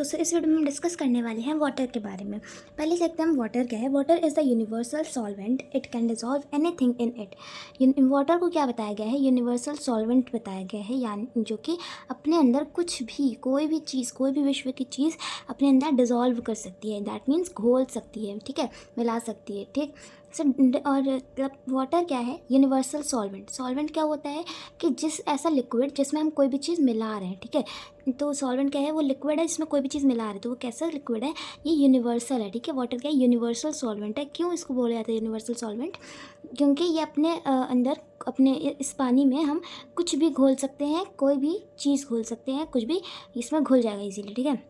तो इस वीडियो में हम डिस्कस करने वाले हैं वाटर के बारे में। पहले देखते हैं हम वाटर क्या है। Water is the universal solvent, it can dissolve anything in it. Water को क्या बताया गया है? यूनिवर्सल सॉल्वेंट बताया गया है, यानी जो कि अपने अंदर कुछ भी, कोई भी चीज़, कोई भी विश्व की चीज़ अपने अंदर डिजॉल्व कर सकती है। दैट मीन्स घोल सकती है, ठीक है, मिला सकती है, ठीक। और मतलब वाटर क्या है? Universal solvent. सॉल्वेंट क्या होता है कि ऐसा लिक्विड जिसमें हम कोई भी चीज़ मिला रहे हैं, ठीक है। तो सॉल्वेंट क्या है? वो लिक्विड है जिसमें कोई भी चीज़ मिला रहे हैं। तो वो कैसा लिक्विड है? ये यूनिवर्सल है, ठीक है। वाटर क्या है? यूनिवर्सल सॉल्वेंट है। क्यों इसको बोला जाता है यूनिवर्सल सॉल्वेंट? क्योंकि ये अपने अंदर, अपने इस पानी में हम कुछ भी घोल सकते हैं, कोई भी चीज़ घोल सकते हैं, कुछ भी इसमें घुल जाएगा इजीली, ठीक है।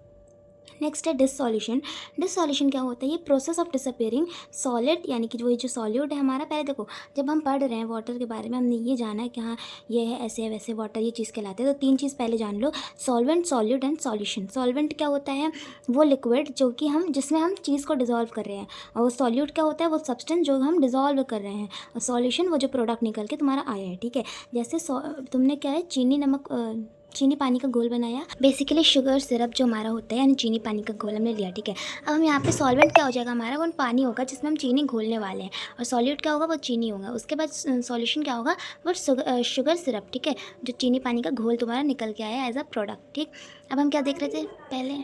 नेक्स्ट है डिसॉल्यूशन। डिसॉल्यूशन क्या होता है? ये प्रोसेस ऑफ डिसअपियरिंग सॉलिड, यानी कि वही जो सॉल्यूट है हमारा। पहले देखो, जब हम पढ़ रहे हैं वाटर के बारे में, हमने ये जाना है कि हाँ ये है, ऐसे है, वैसे वाटर ये चीज़ कहलाते हैं। तो तीन चीज़ पहले जान लो, solvent, solute and solution. Solvent क्या होता है? वो लिक्विड जो कि हम, जिसमें हम चीज़ को डिजॉल्व कर रहे हैं। और वो सॉल्यूट क्या होता है? वो सब्सटेंस जो हम डिजॉल्व कर रहे हैं। और सॉल्यूशन वो जो प्रोडक्ट निकल के तुम्हारा आया है, ठीक है। जैसे तुमने क्या है, चीनी पानी का घोल बनाया, बेसिकली शुगर सिरप जो हमारा होता है, यानी चीनी पानी का घोल हमने लिया, ठीक है। अब हम यहाँ पे सॉल्वेंट क्या हो जाएगा हमारा? वो पानी होगा जिसमें हम चीनी घोलने वाले हैं। और सॉल्यूट क्या होगा? वो चीनी होगा। उसके बाद सॉल्यूशन क्या होगा? वो शुगर सिरप, ठीक है, जो चीनी पानी का घोल तुम्हारा निकल के आया एज अ प्रोडक्ट, ठीक। अब हम क्या देख रहे थे? पहले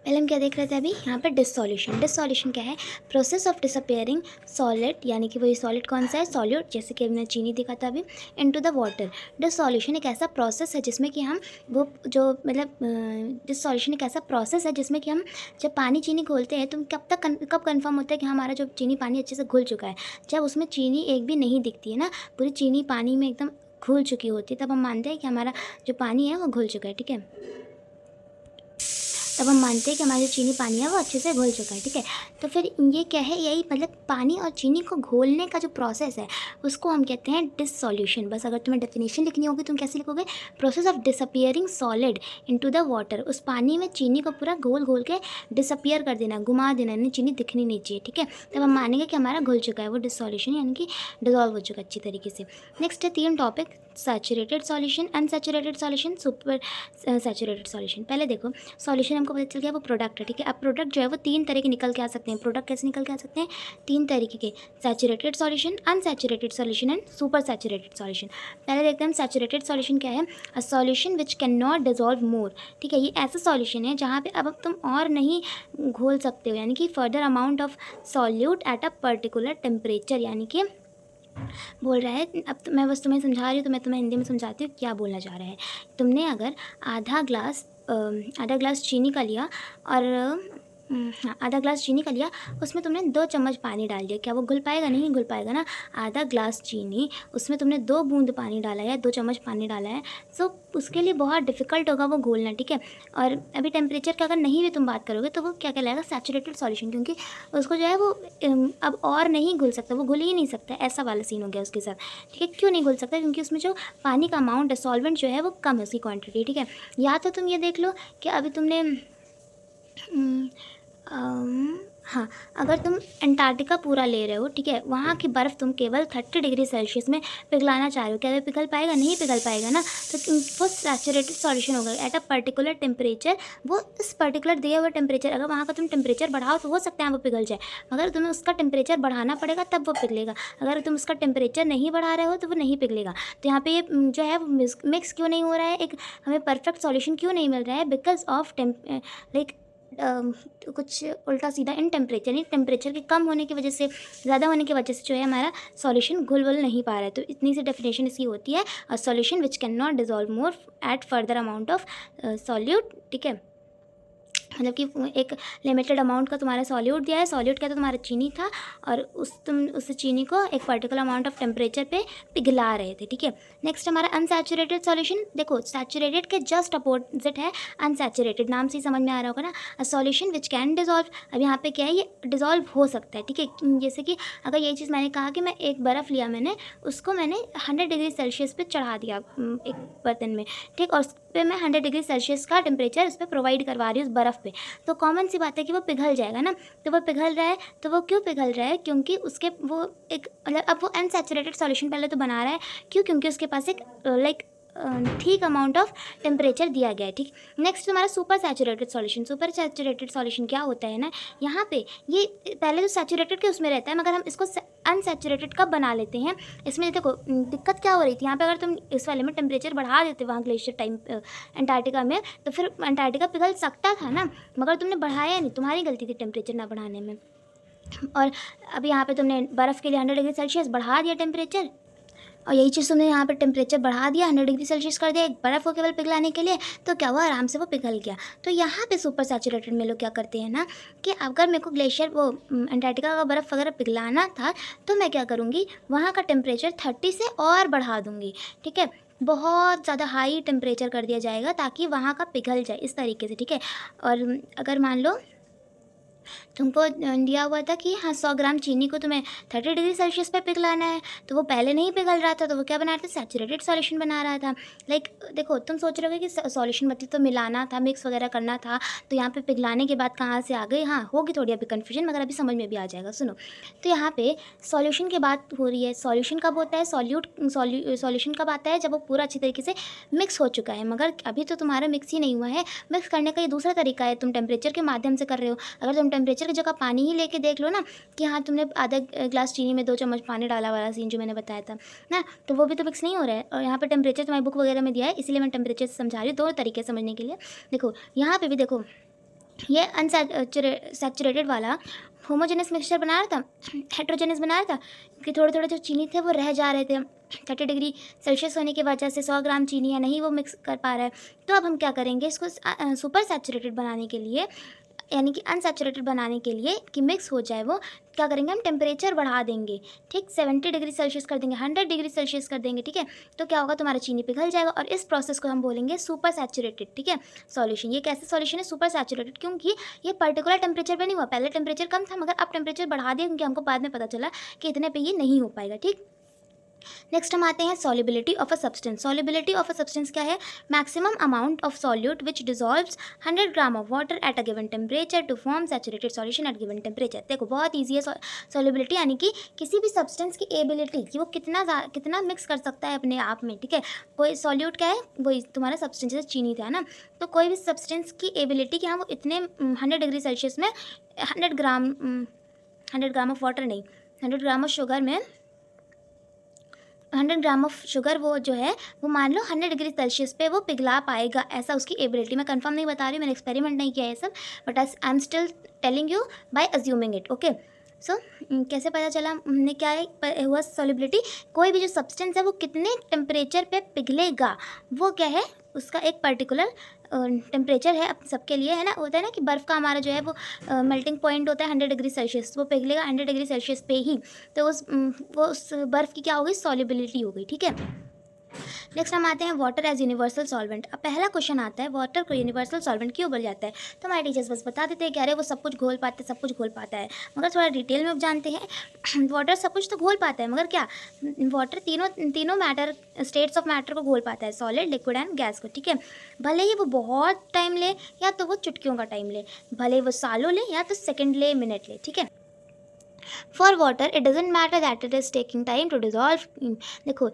हम क्या देख रहे थे अभी यहाँ पे? डिसॉल्यूशन। डिसॉल्यूशन क्या है? प्रोसेस ऑफ डिसअपियरिंग सॉलिड, यानी कि वही सॉलिड कौन सा है? सॉल्यूट, जैसे कि हमने चीनी देखा था अभी, इनटू द वाटर। डिसॉल्यूशन एक ऐसा प्रोसेस है जिसमें कि हम वो जो मतलब डिसॉल्यूशन एक ऐसा प्रोसेस है जिसमें कि हम जब पानी चीनी घोलते हैं, तो कब कन्फर्म होता है कि हमारा जो चीनी पानी अच्छे से घुल चुका है? जब उसमें चीनी एक भी नहीं दिखती है ना, पूरी चीनी पानी में एकदम घुल चुकी होती है, तब हम मानते हैं कि हमारा जो पानी है वो घुल चुका है, ठीक है। तब हम मानते हैं कि हमारा जो चीनी पानी है वो अच्छे से घुल चुका है, ठीक है। तो फिर ये क्या है? यही मतलब पानी और चीनी को घोलने का जो प्रोसेस है उसको हम कहते हैं डिसॉल्यूशन। बस अगर तुम्हें डेफिनेशन लिखनी होगी तुम कैसे लिखोगे? Process of disappearing solid into the water. उस पानी में चीनी को पूरा घोल घोल के डिसअपियर कर देना, घुमा देना, नहीं चीनी दिखनी नहीं चाहिए, ठीक है। तब हम मानेंगे कि हमारा घुल चुका है, वो डिसॉल्यूशन यानी कि डिजॉल्व हो चुका है अच्छी तरीके से। नेक्स्ट है 3 topic, saturated solution, unsaturated solution, super saturated solution. पहले देखो, सॉल्यूशन हमको पता चल गया वो प्रोडक्ट है, ठीक है। अब प्रोडक्ट जो है वो 3 तरह के निकल के आ सकते हैं। प्रोडक्ट कैसे निकल के आ सकते हैं? 3 तरीके के, saturated solution, unsaturated solution and super saturated solution. पहले देखते हैं हम सैचुरेटेड सॉल्यूशन क्या है। A solution which can not dissolve मोर, ठीक है। ये ऐसा सॉल्यूशन है जहाँ पे अब तुम और नहीं घोल सकते हो, यानी कि further amount of solute at a particular temperature, यानी कि बोल रहा है। अब तो मैं बस तुम्हें समझा रही हूँ, तो मैं तुम्हें हिंदी में समझाती हूँ क्या बोलना चाह रहा है। तुमने अगर आधा ग्लास चीनी का लिया और हाँ, आधा ग्लास चीनी का लिया, उसमें तुमने 2 चम्मच पानी डाल दिया, क्या वो घुल पाएगा? नहीं घुल पाएगा ना। आधा ग्लास चीनी, उसमें तुमने 2 बूंद पानी डाला है, 2 चम्मच पानी डाला है, सो उसके लिए बहुत डिफ़िकल्ट होगा वो घोलना, ठीक है। और अभी टेम्परेचर का अगर नहीं भी तुम बात करोगे तो वो क्या कहलाएगा? सैचुरेटेड सॉल्यूशन, क्योंकि उसको जो है वो अब और नहीं घुल सकता, वो घुल ही नहीं सकता, ऐसा वाला सीन हो गया उसके साथ, ठीक है। क्यों नहीं घुल सकता? क्योंकि उसमें जो पानी का अमाउंट है, सॉल्वेंट जो है वो कम है, उसकी क्वान्टिटी, ठीक है। या तो तुम ये देख लो कि अभी तुमने हाँ, अगर तुम अंटार्कटिका पूरा ले रहे हो, ठीक है, वहाँ की बर्फ़ तुम केवल 30 डिग्री सेल्सियस में पिघलाना चाह रहे हो, क्या वो पिघल पाएगा? नहीं पिघल पाएगा ना। तो वो सैचुरेटेड सॉल्यूशन होगा एट अ पर्टिकुलर टेम्परेचर। वो इस पर्टिकुलर दिए हुए टेम्परेचर, अगर वहाँ का तुम टेम्परेचर बढ़ाओ तो हो सकता है वो पिघल जाए, मगर तुम्हें उसका टेम्परेचर बढ़ाना पड़ेगा तब वो पिघलेगा। अगर तुम उसका टेम्परेचर नहीं बढ़ा रहे हो तो वो नहीं पिघलेगा। तो यहाँ पे ये जो है वो मिक्स क्यों नहीं हो रहा है, एक हमें परफेक्ट सॉल्यूशन क्यों नहीं मिल रहा है? बिकॉज ऑफ लाइक कुछ उल्टा सीधा इन टेम्परेचर, यानी टेम्परेचर के कम होने की वजह से, ज़्यादा होने की वजह से जो है हमारा सॉल्यूशन घुल नहीं पा रहा है। तो इतनी सी डेफिनेशन इसकी होती है, a solution which can not dissolve more at further amount of solute, ठीक है। मतलब कि एक लिमिटेड अमाउंट का तुम्हारा सॉल्यूट दिया है, सॉल्यूट क्या था? तुम्हारा चीनी था, और तुम उस चीनी को एक पर्टिकुलर अमाउंट ऑफ टेम्परेचर पे पिघला रहे थे, ठीक है। नेक्स्ट हमारा अनसैचुरेटेड सॉल्यूशन। देखो, सैचुरेटेड के जस्ट अपोजिट है अनसैचुरेटेड, नाम से ही समझ में आ रहा होगा ना। A solution which can dissolve, अब यहाँ पे क्या है, ये डिजॉल्व हो सकता है, ठीक है। जैसे कि अगर यही चीज़ मैंने कहा कि मैं एक बर्फ़ लिया, मैंने उसको 100 डिग्री सेल्सियस पे चढ़ा दिया एक बर्तन में, ठीक, और उस पर मैं 100 डिग्री सेल्सियस का टेम्परेचर उस पर प्रोवाइड करवा रही हूँ उस बर्फ़ पे, तो कॉमन सी बात है कि वो पिघल जाएगा ना। तो वो पिघल रहा है, तो वो क्यों पिघल रहा है? क्योंकि उसके वो एक मतलब अब वो अनसैचुरेटेड सॉल्यूशन पहले तो बना रहा है, क्यों? क्योंकि उसके पास एक ठीक अमाउंट ऑफ टेम्परेचर दिया गया है, ठीक। नेक्स्ट तुम्हारा super saturated solution. Super saturated solution क्या होता है ना, यहाँ पे ये पहले तो सैचुरेटेड के उसमें रहता है, मगर हम इसको अनसैचुरेटेड कब बना लेते हैं। इसमें देखो दिक्कत क्या हो रही थी यहाँ पे, अगर तुम इस वाले में टेम्परेचर बढ़ा देते वहाँ ग्लेशियर टाइम अंटार्कटिका में, तो फिर अंटार्कटिका पिघल सकता था ना, मगर तुमने बढ़ाया नहीं, तुम्हारी गलती थी टेम्परेचर ना बढ़ाने में। और अब यहाँ पे तुमने बर्फ़ के लिए 100 डिग्री सेल्सियस बढ़ा दिया टेम्परेचर, और यही चीज़ तुमने यहाँ पर टेम्परेचर बढ़ा दिया, 100 डिग्री सेल्सियस कर दिया एक बर्फ़ को केवल पिघलाने के लिए, तो क्या हुआ, आराम से वो पिघल गया। तो यहाँ पे सुपर सैचुरेटेड में लोग क्या करते हैं ना, कि अगर मेरे को ग्लेशियर वो अंटार्कटिका का बर्फ़ वगैरह पिघलाना था, तो मैं क्या करूँगी, वहाँ का टेम्परेचर 30 से और बढ़ा दूँगी, ठीक है। बहुत ज़्यादा हाई टेम्परेचर कर दिया जाएगा ताकि वहाँ का पिघल जाए इस तरीके से, ठीक है। और अगर मान लो तुमको दिया हुआ था कि हाँ 100 ग्राम चीनी को तुम्हें 30 डिग्री सेल्सियस पे पिघलाना है, तो वो पहले नहीं पिघल रहा था, तो वो क्या बना रहा था, सैचुरेटेड सॉल्यूशन बना रहा था। लाइक देखो तुम सोच रहे हो कि सॉल्यूशन मतलब तो मिलाना था, मिक्स वगैरह करना था, तो यहाँ पे पिघलाने के बाद कहाँ से आ गई, हाँ होगी थोड़ी अभी कन्फ्यूजन, मगर अभी समझ में भी आ जाएगा। सुनो, तो यहाँ पे सॉल्यूशन की बात हो रही है। सॉल्यूशन कब होता है, सॉल्यूशन कब आता है, जब वो पूरा अच्छी तरीके से मिक्स हो चुका है, मगर अभी तो तुम्हारा मिक्स ही नहीं हुआ है। मिक्स करने का ये दूसरा तरीका है, तुम टेम्परेचर के माध्यम से कर रहे हो। अगर तुम टेम्परेचर की जगह पानी ही लेके देख लो ना, कि हाँ तुमने आधा ग्लास चीनी में 2 चम्मच पानी डाला वाला सीन जो मैंने बताया था ना, तो वो भी तो मिक्स नहीं हो रहा है। और यहाँ पे टेम्परेचर तुम्हारी बुक वगैरह में दिया है, इसलिए मैं टेम्परेचर से समझा रही हूँ, 2 तरीके समझने के लिए। देखो यहाँ पे भी देखो, ये सैचुरेटेड वाला होमोजेनस मिक्सचर बना रहा था, हेट्रोजेनस बना रहा था, कि थोड़े थोड़े जो चीनी थे वो रह जा रहे थे 30 डिग्री सेल्सियस होने की वजह से। 100 ग्राम चीनी है, नहीं वो मिक्स कर पा रहा है, तो अब हम क्या करेंगे, इसको सुपर सैचुरेटेड बनाने के लिए, यानी कि अनसैचुरेटेड बनाने के लिए कि मिक्स हो जाए वो, क्या करेंगे हम, टेम्परेचर बढ़ा देंगे, ठीक। 70 डिग्री सेल्सियस कर देंगे, 100 डिग्री सेल्सियस कर देंगे, ठीक है। तो क्या होगा, तुम्हारा चीनी पिघल जाएगा, और इस प्रोसेस को हम बोलेंगे सुपर सैचुरेटेड, ठीक है, सॉल्यूशन। ये कैसे सॉल्यूशन है, सुपर सैचुरेटेड, क्योंकि ये पर्टिकुलर टेम्परेचर पे नहीं हुआ। पहले टेम्परेचर कम था, मगर अब टेम्परेचर बढ़ा दिया, क्योंकि हमको बाद में पता चला कि इतने पे ये नहीं हो पाएगा, ठीक। नेक्स्ट हम आते हैं solubility of a substance. Solubility of a substance क्या है, maximum amount of solute which dissolves 100 gram of water at a given temperature to form saturated solution at given temperature. देखो बहुत ईजी है सॉल्युबिलिटी, यानी कि किसी भी सब्सटेंस की एबिलिटी कि वो कितना मिक्स कर सकता है अपने आप में, ठीक है। कोई सॉल्यूट क्या है, वही तुम्हारा सब्सटेंस, जैसे चीनी था ना, तो कोई भी सब्सटेंस की एबिलिटी कि हाँ वो इतने 100 डिग्री सेल्सियस में 100 ग्राम ऑफ वाटर नहीं, 100 ग्राम ऑफ शुगर में 100 ग्राम ऑफ शुगर वो जो है वो मान लो 100 डिग्री सेल्सियस पे वो पिघला पाएगा, ऐसा उसकी एबिलिटी। मैं कंफर्म नहीं बता रही हूँ, मैंने एक्सपेरिमेंट नहीं किया है सब, but I am still telling you by assuming it, okay. So कैसे पता चला हमने क्या है हुआ सॉल्युबिलिटी, कोई भी जो सब्सटेंस है वो कितने टेम्परेचर पे पिघलेगा, वो क्या है उसका एक पर्टिकुलर टेम्परेचर है सबके लिए, है ना। होता है ना कि बर्फ़ का हमारा जो है वो मेल्टिंग पॉइंट होता है 100 डिग्री सेल्सियस, वो पिघलेगा 100 डिग्री सेल्सियस पे ही, तो उस बर्फ़ की क्या हो गई, सॉल्युबिलिटी हो गई, ठीक है। नेक्स्ट हम आते हैं वाटर एज यूनिवर्सल सॉल्वेंट। अब पहला क्वेश्चन आता है, वाटर को यूनिवर्सल सॉल्वेंट क्यों बोला जाता है। तो हमारे टीचर्स बस बता देते हैं कि अरे वो सब कुछ घोल पाता है, मगर थोड़ा डिटेल में अब जानते हैं। वाटर सब कुछ तो घोल पाता है, मगर क्या, वाटर तीनों मैटर, स्टेट्स ऑफ मैटर को घोल पाता है, सॉलिड, लिक्विड एंड गैस को, ठीक है। भले ही वो बहुत टाइम ले या तो वो चुटकियों का टाइम ले, भले वो सालों ले या तो सेकेंड ले, मिनट ले, ठीक है। For water it doesn't matter that it is taking time to dissolve. देखो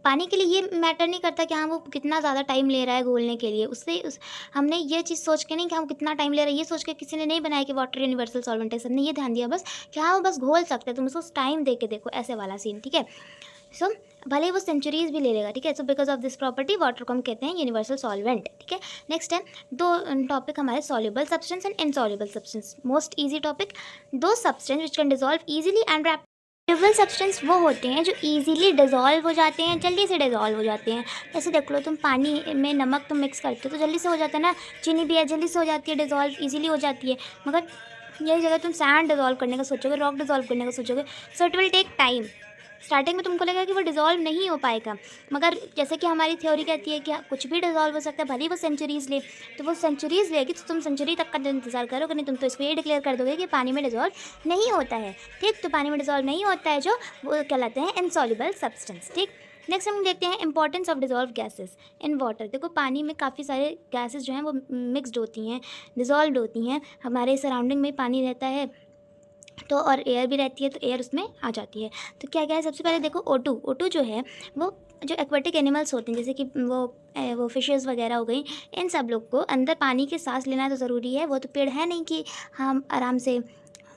पानी के लिए ये मैटर नहीं करता कि हाँ वो कितना ज़्यादा टाइम ले रहा है घोलने के लिए, हमने ये चीज़ सोच के नहीं कि हम कितना टाइम ले रहे हैं, ये सोच के किसी ने नहीं बनाया कि वाटर यूनिवर्सल सॉल्वेंट है, सबने ये ध्यान दिया बस कि हाँ वो बस घोल सकते हैं, तुम उसको टाइम दे के देखो, ऐसे वाला सीन, ठीक है। सो भले ही वो सेंचुरीज भी ले लेगा, ठीक है। So because of this property water को हम कहते हैं यूनिवर्सल सॉल्वेंट, ठीक है। नेक्स्ट है दो टॉपिक हमारे, soluble substance and insoluble substance, most easy topic. Those substance which can dissolve easily and rapidly. Soluble substance वो होते हैं जो इजीली डिजॉल्व हो जाते हैं, जल्दी से डिजॉल्व हो जाते हैं। जैसे देख लो तुम पानी में नमक तुम मिक्स करते हो तो जल्दी से हो जाता है ना, चीनी भी है जल्दी से हो जाती है, डिजॉल्व इजीली हो जाती है। मगर यही जगह तुम सैंड डिजॉल्व करने का सोचोगे, रॉक डिजॉल्व करने का सोचोगे, so it will take time. Starting में तुमको लगेगा कि वो डिज़ोल्व नहीं हो पाएगा, मगर जैसे कि हमारी थ्योरी कहती है कि कुछ भी डिज़ोल्व हो सकता है, भले ही वो सेंचुरीज़ ले, तो वो सेंचुरीज़ लेगी तो तुम सेंचुरी तक का इंतजार करोगे, नहीं तुम तो इसको ये डिक्लेयर कर दोगे कि पानी में डिज़ोल्व नहीं होता है, ठीक। तो पानी में डिज़ोल्व नहीं होता है जो, वो कहलाते हैं इनसॉल्युबल सब्सटेंस, ठीक। नेक्स्ट हम देखते हैं importance of dissolve gases in water. देखो पानी में काफ़ी सारे गैसेस जो हैं वो मिक्सड होती हैं, डिजॉल्व होती हैं। हमारे सराउंडिंग में पानी रहता है तो, और एयर भी रहती है, तो एयर उसमें आ जाती है। तो क्या क्या है, सबसे पहले देखो O2 जो है वो जो एक्वेटिक एनिमल्स होते हैं जैसे कि वो फिशेस वगैरह हो गई, इन सब लोग को अंदर पानी की सांस लेना तो ज़रूरी है। वो तो पेड़ है नहीं कि हम आराम से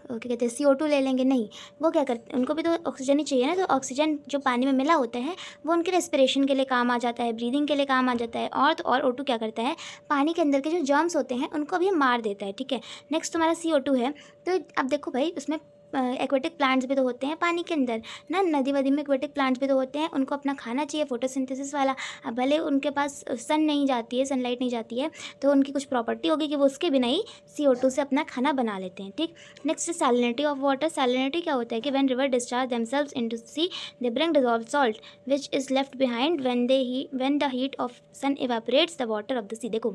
क्या कहते हैं CO2 ले लेंगे, नहीं। वो क्या करते, उनको भी तो ऑक्सीजन ही चाहिए ना। तो ऑक्सीजन जो पानी में मिला होता है वो उनके रेस्पिरेशन के लिए काम आ जाता है, ब्रीदिंग के लिए काम आ जाता है। और तो और O2 क्या करता है, पानी के अंदर के जो जर्म्स होते हैं उनको भी मार देता है, ठीक है। नेक्स्ट तुम्हारा CO2 है। तो अब देखो भाई, उसमें एक्वेटिक प्लांट्स भी तो होते हैं पानी के अंदर ना, नदी वदी में एक्वेटिक प्लांट्स भी तो होते हैं, उनको अपना खाना चाहिए फोटोसिंथेसिस वाला। अब भले उनके पास सन नहीं जाती है, सनलाइट नहीं जाती है, तो उनकी कुछ प्रॉपर्टी होगी कि वो उसके बिना ही CO2 से अपना खाना बना लेते हैं, ठीक। Next salinity of water. Salinity क्या होता है कि when river discharge themselves into sea they bring dissolve salt which is left behind when the heat of sun evaporates the water of the sea. देखो,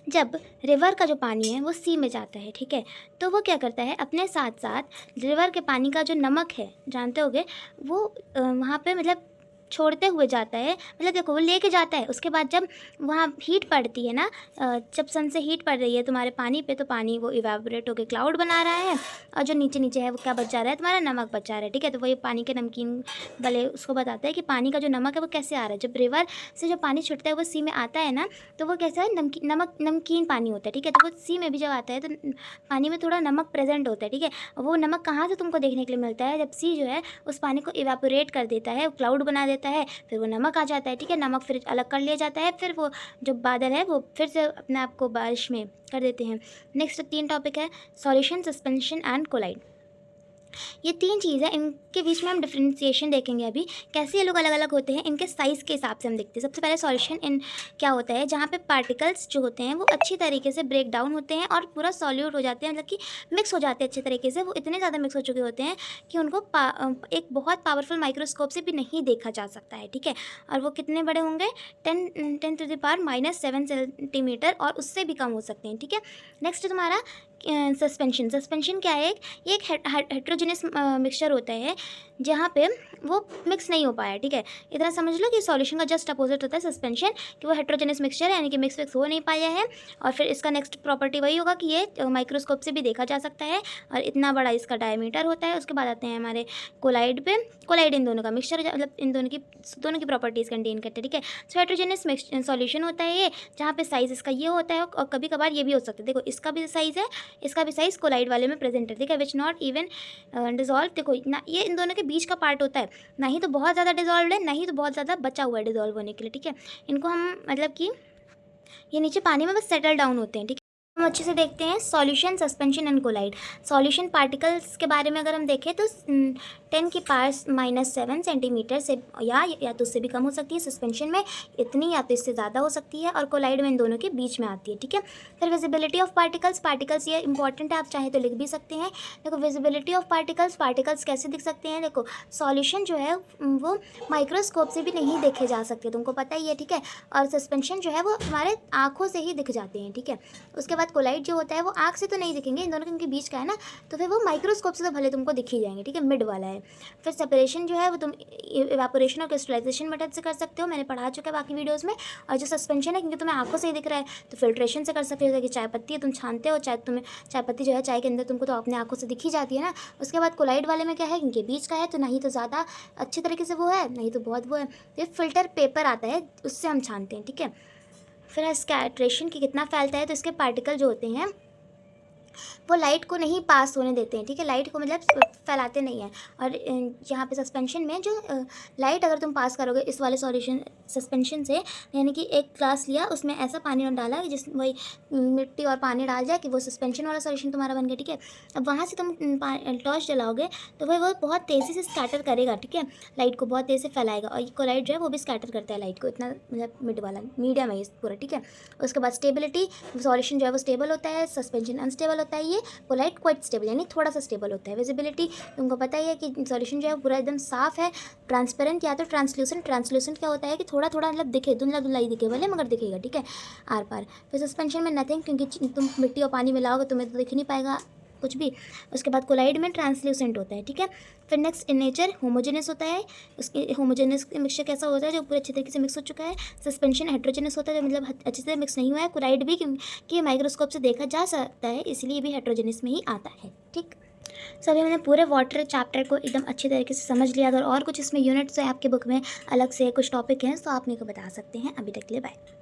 जब रिवर का जो पानी है वो सी में जाता है, ठीक है, तो वो क्या करता है, अपने साथ साथ रिवर के पानी का जो नमक है, जानते होगे, वो वहाँ पे मतलब छोड़ते हुए जाता है। मतलब देखो, वो लेके जाता है। उसके बाद जब वहाँ हीट पड़ती है ना, जब सन से हीट पड़ रही है तुम्हारे पानी पे, तो पानी वो इवेपोरेट होकर क्लाउड बना रहा है, और जो नीचे नीचे है वो क्या बच जा रहा है, तुम्हारा नमक बच जा रहा है, ठीक है। तो वही पानी के नमकीन वाले उसको बताता है कि पानी का जो नमक है वो कैसे आ रहा है। जब रिवर से जो पानी छुटता है वो सी में आता है ना, तो वो कैसा है, नमकीन पानी होता है, ठीक है। तो वो सी में भी जब आता है तो पानी में थोड़ा नमक प्रेजेंट होता है, ठीक है। वो नमक कहाँ से तुमको देखने के लिए मिलता है, जब सी जो है उस पानी को इवेपोरेट कर देता है, क्लाउड बना देता है, फिर वो नमक आ जाता है, ठीक है। नमक फिर अलग कर लिया जाता है, फिर वो जो बादल है वो फिर से अपने आप को बारिश में कर देते हैं। नेक्स्ट 3 टॉपिक है सॉल्यूशन, सस्पेंशन एंड कोलाइड। ये 3 चीज़ है, इनके बीच में हम डिफ्रेंशिएशन देखेंगे अभी, कैसे ये लोग अलग अलग होते हैं, इनके साइज़ के हिसाब से हम देखते हैं। सबसे पहले सॉल्यूशन इन क्या होता है, जहाँ पे पार्टिकल्स जो होते हैं वो अच्छी तरीके से ब्रेक डाउन होते हैं और पूरा सॉल्यूट हो जाते हैं, मतलब कि मिक्स हो जाते हैं अच्छे तरीके से। वो इतने ज़्यादा मिक्स हो चुके होते हैं कि उनको एक बहुत पावरफुल माइक्रोस्कोप से भी नहीं देखा जा सकता है, ठीक है। और वो कितने बड़े होंगे, 10⁻⁻⁷ सेंटीमीटर और उससे भी कम हो सकते हैं, ठीक है। नेक्स्ट तुम्हारा सस्पेंशन। सस्पेंशन क्या है, ये एक हेट्रोजेनियस मिक्सचर होता है जहाँ पे वो मिक्स नहीं हो पाया, ठीक है। इतना समझ लो कि सॉल्यूशन का जस्ट अपोजिट होता है सस्पेंशन, कि वो हेट्रोजेनियस मिक्सचर है, यानी कि मिक्स हो नहीं पाया है। और फिर इसका नेक्स्ट प्रॉपर्टी वही होगा कि ये माइक्रोस्कोप से भी देखा जा सकता है और इतना बड़ा इसका डायमीटर होता है। उसके बाद आते हैं हमारे कोलाइड पे। कोलाइड इन दोनों का मिक्सचर, मतलब इन दोनों की प्रॉपर्टीज़ कंटेन करते हैं, ठीक है। सो हेट्रोजेनियस सॉल्यूशन होता है ये, जहाँ पे साइज़ इसका ये होता है और कभी कभार ये भी हो सकता है। देखो, इसका भी साइज़ है, इसका भी साइज़ कोलाइड वाले में प्रेजेंट है, ठीक है। Which not even dissolve. देखो ना, ये इन दोनों के बीच का पार्ट होता है, ना ही तो बहुत ज़्यादा डिजॉल्व है, ना ही तो बहुत ज़्यादा बचा हुआ है डिजॉल्व होने के लिए, ठीक है। इनको हम मतलब कि ये नीचे पानी में बस सेटल डाउन होते हैं, ठीक है। हम अच्छे से देखते हैं solution, suspension and colloid. Solution particles के बारे में अगर हम देखें तो 10⁻⁷ सेंटीमीटर से या तो उससे भी कम हो सकती है, सस्पेंशन में इतनी या तो इससे ज़्यादा हो सकती है, और कोलाइड में इन दोनों के बीच में आती है, ठीक है। फिर विजिबिलिटी ऑफ पार्टिकल्स। पार्टिकल्स ये इंपॉर्टेंट है, आप चाहे तो लिख भी सकते हैं। देखो, विजिबिलिटी ऑफ पार्टिकल्स, पार्टिकल्स कैसे दिख सकते हैं, देखो सॉल्यूशन जो है वो माइक्रोस्कोप से भी नहीं देखे जा सकते, तुमको पता ही है, ठीक है। और सस्पेंशन जो है वो हमारे आँखों से ही दिख जाते हैं, ठीक है। उसके बाद कोलाइड जो होता है वो आँख से तो नहीं दिखेंगे, इन दोनों के बीच का है ना, तो फिर वो माइक्रोस्कोप से तो भले तुमको दिख ही जाएंगे, ठीक है। मिड वाला है। फिर सेपरेशन जो है वो तुम इवेपोरेशन और क्रिस्टलाइजेशन मेथड से कर सकते हो, मैंने पढ़ा चुका है बाकी वीडियोस में। और जो सस्पेंशन है, क्योंकि तुम्हें आंखों से ही दिख रहा है, तो फिल्ट्रेशन से कर सकते हो। जैसे कि चाय पत्ती है, तुम छानते हो, चाय तुम्हें चाय पत्ती जो है चाय के अंदर तुमको तो अपने आंखों से दिख ही जाती है ना। उसके बाद कोलाइड वाले में क्या है, इनके बीच का है, तो नहीं तो ज़्यादा अच्छे तरीके से वो है, नहीं तो बहुत वो है। तो फिल्टर पेपर आता है, उससे हम छानते हैं, ठीक है। फिर स्कैटरेशन की कितना फैलता है, तो इसके पार्टिकल जो होते हैं वो लाइट को नहीं पास होने देते हैं, ठीक है। लाइट को मतलब फैलाते नहीं हैं। और यहाँ पे सस्पेंशन में जो लाइट अगर तुम पास करोगे इस वाले सॉल्यूशन सस्पेंशन से, यानी कि एक ग्लास लिया, उसमें ऐसा पानी डाला जिस वही मिट्टी और पानी डाल जाए कि वो सस्पेंशन वाला सॉल्यूशन तुम्हारा बन गया, ठीक है। अब वहाँ से तुम टॉर्च जलाओगे तो वो बहुत तेज़ी से स्कैटर करेगा, ठीक है, लाइट को बहुत तेज़ी से फैलाएगा। और कोलाइड जो है वो भी स्कैटर करता है लाइट को, इतना मतलब मिड वाला मीडियम है पूरा, ठीक है। उसके बाद स्टेबिलिटी, सॉल्यूशन जो है वो स्टेबल होता है, सस्पेंशन अनस्टेबल होता है, ये कोलाइड क्वाइट स्टेबल यानी थोड़ा सा स्टेबल होता है। विजिबिलिटी तुमको पता ही है कि सॉल्यूशन जो है पूरा एकदम साफ है, ट्रांसपेरेंट या तो ट्रांसल्यूसेंट। ट्रांसल्यूसेंट क्या होता है कि थोड़ा थोड़ा मतलब दिखे, धुंधला धुंधला ही दिखे भले, मगर दिखेगा, ठीक है, आर पार। फिर सस्पेंशन में नथिंग, क्योंकि तुम मिट्टी और पानी मिलाओगे तुम्हें तो दिख नहीं पाएगा कुछ भी। उसके बाद कोलाइड में ट्रांसल्यूसेंट होता है, ठीक है। फिर नेक्स्ट इन नेचर होमोजेनस होता है, उसके होमोजेनस मिक्सचर कैसा होता है, जो पूरे अच्छे तरीके से मिक्स हो चुका है। सस्पेंशन हेट्रोजेनस होता है, जो मतलब अच्छे से मिक्स नहीं हुआ है। कोलाइड भी कि माइक्रोस्कोप से देखा जा सकता है, इसलिए भी हेट्रोजेनस में ही आता है, ठीक। सो अभी मैंने पूरे वाटर चैप्टर को एकदम अच्छी तरीके से समझ लिया। अगर और कुछ इसमें यूनिट्स है आपके बुक में अलग से कुछ टॉपिक हैं तो आप मेरे को बता सकते हैं। अभी तक के लिए बाय।